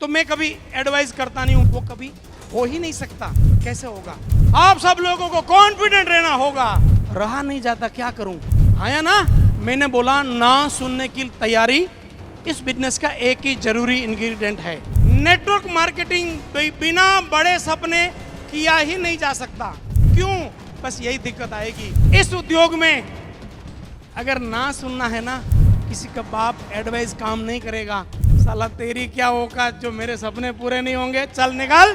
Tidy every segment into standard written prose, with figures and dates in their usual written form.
तो मैं कभी एडवाइस करता नहीं हूं, वो कभी हो ही नहीं सकता। कैसे होगा? आप सब लोगों को कॉन्फिडेंट रहना होगा। रहा नहीं जाता, क्या करूं? आया ना, मैंने बोला ना सुनने की तैयारी इस बिजनेस का एक ही जरूरी इंग्रेडिएंट है। नेटवर्क मार्केटिंग बिना बड़े सपने किया ही नहीं जा सकता। क्यों? बस यही दिक्कत आएगी इस उद्योग में। अगर ना सुनना है ना, किसी का बाप एडवाइस काम नहीं करेगा। साला तेरी क्या औकात जो मेरे सपने पूरे नहीं होंगे, चल निकाल।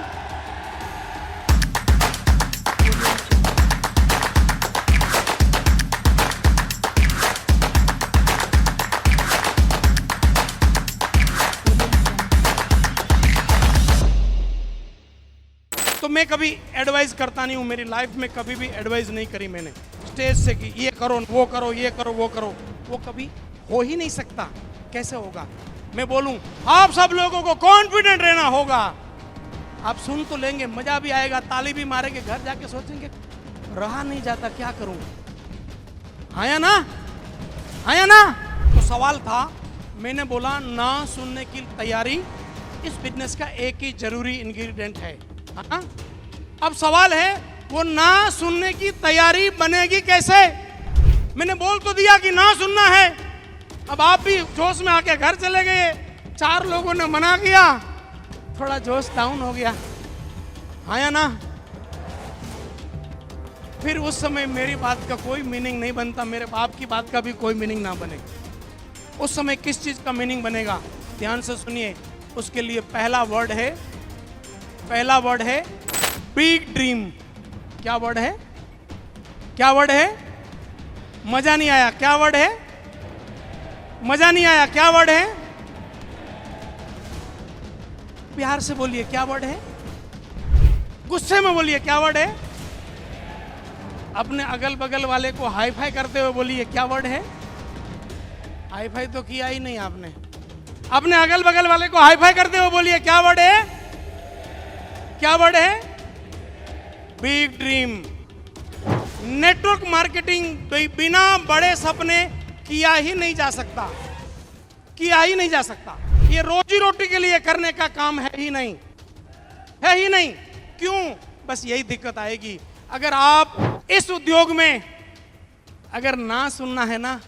तो मैं कभी एडवाइस करता नहीं हूं, मेरी लाइफ में कभी भी एडवाइस नहीं करी मैंने स्टेज से कि ये करो वो करो, ये करो वो करो। वो कभी हो ही नहीं सकता। कैसे होगा? मैं बोलूं, आप सब लोगों को कॉन्फिडेंट रहना होगा। आप सुन तो लेंगे, मजा भी आएगा, ताली भी मारेंगे, घर जाके सोचेंगे रहा नहीं जाता, क्या करूं? आया ना, आया ना। तो सवाल था, मैंने बोला ना सुनने की तैयारी इस बिजनेस का एक ही जरूरी इंग्रेडिएंट है। हाँ? अब सवाल है, वो ना सुनने की तैयारी बनेगी कैसे? मैंने बोल तो दिया कि ना सुनना है। अब आप भी जोश में आके घर चले गए, 4 लोगों ने मना किया, थोड़ा जोश डाउन हो गया। आया ना? फिर उस समय मेरी बात का कोई मीनिंग नहीं बनता, मेरे बाप की बात का भी कोई मीनिंग ना बने। उस समय किस चीज का मीनिंग बनेगा? ध्यान से सुनिए। उसके लिए पहला वर्ड है बिग ड्रीम। क्या वर्ड है? क्या वर्ड है? मजा नहीं आया। क्या वर्ड है? मजा नहीं आया। क्या वर्ड है? प्यार से बोलिए, क्या वर्ड है? गुस्से में बोलिए, क्या वर्ड है? अपने अगल बगल वाले को हाई फाई करते हुए बोलिए, क्या वर्ड है? हाई फाई तो किया ही नहीं आपने। अपने अगल बगल वाले को हाई फाई करते हुए बोलिए, क्या वर्ड है? क्या वर्ड है? Big dream. नेटवर्क मार्केटिंग बिना बड़े सपने किया ही नहीं जा सकता। किया ही नहीं जा सकता। ये रोजी रोटी के लिए करने का काम है ही नहीं, है ही नहीं। क्यों? बस यही दिक्कत आएगी। अगर आप इस उद्योग में अगर ना सुनना है ना,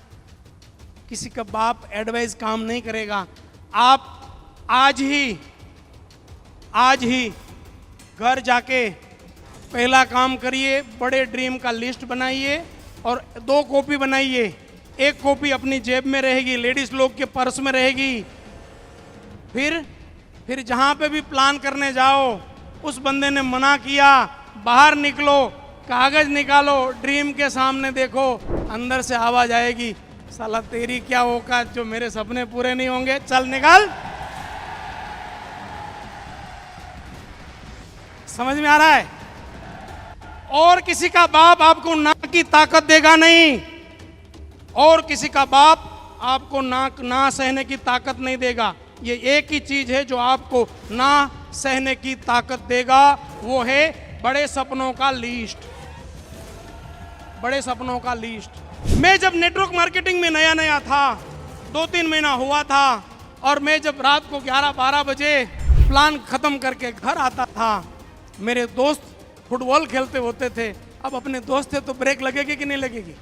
किसी का बाप एडवाइस काम नहीं करेगा। आप आज ही घर जाके पहला काम करिए, बड़े ड्रीम का लिस्ट बनाइए और 2 कॉपी बनाइए। एक कॉपी अपनी जेब में रहेगी, लेडीज लोग के पर्स में रहेगी। फिर जहां पे भी प्लान करने जाओ, उस बंदे ने मना किया, बाहर निकलो, कागज निकालो, ड्रीम के सामने देखो, अंदर से आवाज आएगी, साला तेरी क्या औकात जो मेरे सपने पूरे नहीं होंगे, चल निकाल। समझ में आ रहा है? और किसी का बाप आपको ना की ताकत देगा नहीं। और किसी का बाप आपको ना सहने की ताकत नहीं देगा। ये एक ही चीज है जो आपको ना सहने की ताकत देगा, वो है बड़े सपनों का लिस्ट। बड़े सपनों का लिस्ट। मैं जब नेटवर्क मार्केटिंग में नया था, 2-3 महीना हुआ था, और मैं जब रात को 11-12 बजे प्लान खत्म करके घर आता था, मेरे दोस्त फुटबॉल खेलते होते थे। अब अपने दोस्त थे तो ब्रेक लगेगी कि नहीं लगेगी?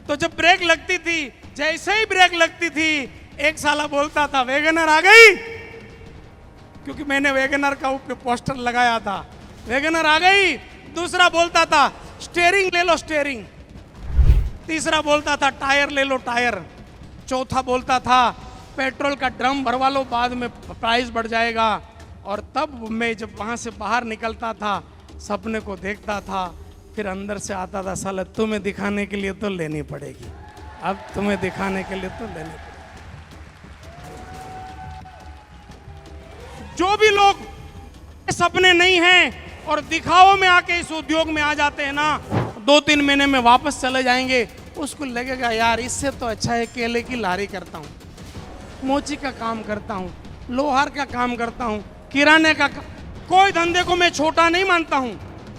तो जब ब्रेक लगती थी, जैसे ही ब्रेक लगती थी, एक साला बोलता था वैगनर आ गई, क्योंकि मैंने वैगनर का ऊपर पोस्टर लगाया था, वैगनर आ गई। दूसरा बोलता था स्टीयरिंग ले लो स्टीयरिंग। तीसरा बोलता था टायर ले लो टायर। चौथा बोलता था पेट्रोल का ड्रम भरवा लो, बाद में प्राइस बढ़ जाएगा। और तब मैं जब वहाँ से बाहर निकलता था, सपने को देखता था, फिर अंदर से आता था, साला तुम्हें दिखाने के लिए तो लेनी पड़ेगी, अब तुम्हें दिखाने के लिए तो लेनी पड़ेगी। जो भी लोग सपने नहीं हैं और दिखाओ में आके इस उद्योग में आ जाते हैं ना, 2-3 महीने में वापस चले जाएंगे। उसको लगेगा यार इससे तो अच्छा है केले की लारी करता हूँ, मोची का काम करता हूँ, लोहार का काम करता हूँ, किराने का कोई धंधे को मैं छोटा नहीं मानता हूँ।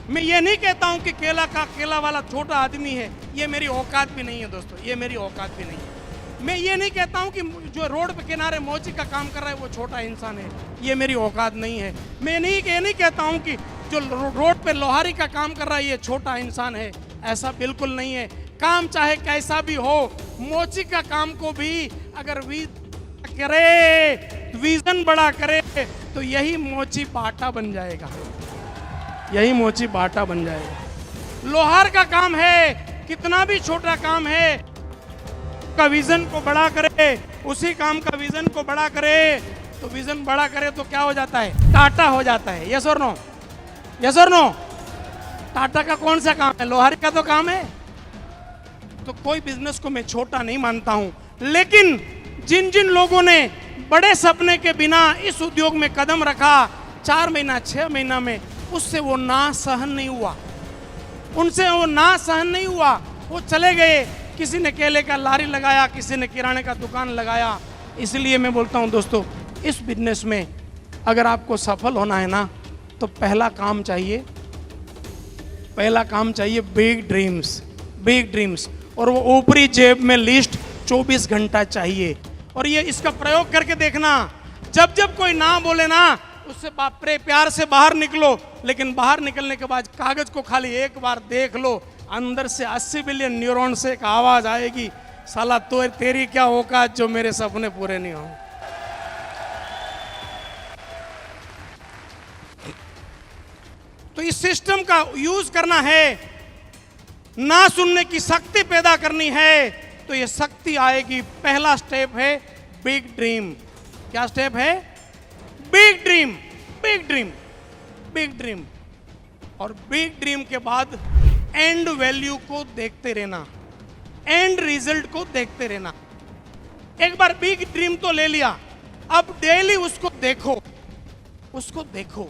मैं ये नहीं कहता हूँ कि केला वाला छोटा आदमी है, ये मेरी औकात भी नहीं है दोस्तों, ये मेरी औकात भी नहीं है। मैं ये नहीं कहता हूं कि जो रोड पे किनारे मोची का काम कर रहा है वो छोटा इंसान है, ये मेरी औकात नहीं है। मैं ये नहीं कहता हूं कि जो रोड पे लोहारी का काम कर रहा है ये छोटा इंसान है, ऐसा बिल्कुल नहीं है। काम चाहे कैसा भी हो, मोची का काम को भी अगर विजन बड़ा करे तो यही मोची बाटा बन जाएगा, यही मोची बाटा बन जाएगा। लोहार का काम है, कितना भी छोटा काम है, का विजन को बड़ा करे, उसी काम का विजन को बड़ा करे, तो विजन बड़ा करे तो क्या हो जाता है? टाटा हो जाता है। यस और नो? यस और नो? टाटा का कौन सा काम है? लोहारी का तो काम है। तो कोई बिजनेस को मैं छोटा नहीं मानता हूं, लेकिन जिन जिन लोगों ने बड़े सपने के बिना इस उद्योग में कदम रखा 4 महीना 6 महीना में, उससे वो ना सहन नहीं हुआ, उनसे वो ना सहन नहीं हुआ, वो चले गए। किसी ने केले का लारी लगाया, किसी ने किराने का दुकान लगाया। इसलिए मैं बोलता हूं दोस्तों, इस बिजनेस में अगर आपको सफल होना है ना, तो पहला काम चाहिए बिग ड्रीम्स, बिग ड्रीम्स। और वो ऊपरी जेब में लिस्ट 24 घंटा चाहिए। और ये इसका प्रयोग करके देखना, जब जब कोई ना बोले ना, उससे बापरे प्यार से बाहर निकलो, लेकिन बाहर निकलने के बाद कागज को खाली एक बार देख लो, अंदर से 80 बिलियन न्यूरॉन से एक आवाज आएगी, साला तो तेरी क्या औकात जो मेरे सपने पूरे नहीं हो। तो इस सिस्टम का यूज करना है, ना सुनने की शक्ति पैदा करनी है, तो ये शक्ति आएगी। पहला स्टेप है बिग ड्रीम। क्या स्टेप है? Big dream, big dream, big dream. और बिग ड्रीम के बाद एंड वैल्यू को देखते रहना, एंड रिजल्ट को देखते रहना। एक बार बिग ड्रीम तो ले लिया, अब डेली उसको देखो, उसको देखो।